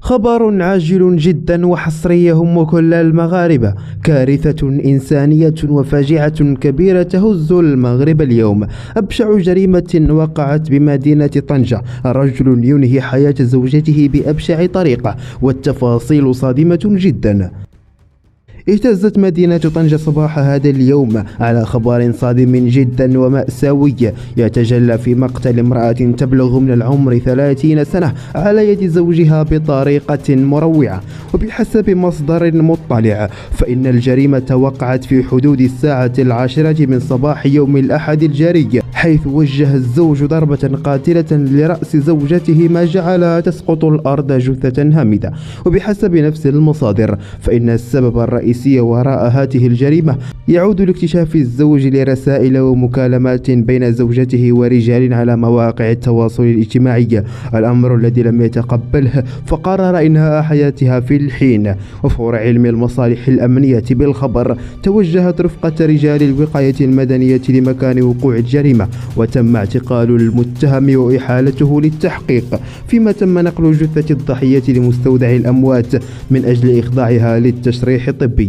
خبر عاجل جدا وحصري يهم كل المغاربة. كارثة إنسانية وفاجعة كبيرة تهز المغرب اليوم. أبشع جريمة وقعت بمدينة طنجة، رجل ينهي حياة زوجته بأبشع طريقة، والتفاصيل صادمة جدا. اهتزت مدينة طنجة صباح هذا اليوم على خبر صادم جدا ومأساوي يتجلى في مقتل امرأة تبلغ من العمر 30 سنة على يد زوجها بطريقة مروعة. وبحسب مصدر مطلع فإن الجريمة وقعت في حدود الساعة 10 من صباح يوم الأحد الجاري، حيث وجه الزوج ضربة قاتلة لرأس زوجته ما جعلها تسقط الأرض جثة هامدة. وبحسب نفس المصادر فإن السبب الرئيسي وراء هذه الجريمة يعود لاكتشاف الزوج لرسائل ومكالمات بين زوجته ورجال على مواقع التواصل الاجتماعي، الأمر الذي لم يتقبله فقرر إنهاء حياتها في الحين. وفور علم المصالح الأمنية بالخبر توجهت رفقة رجال الوقاية المدنية لمكان وقوع الجريمة، وتم اعتقال المتهم وإحالته للتحقيق، فيما تم نقل جثة الضحية لمستودع الأموات من أجل إخضاعها للتشريح الطبي.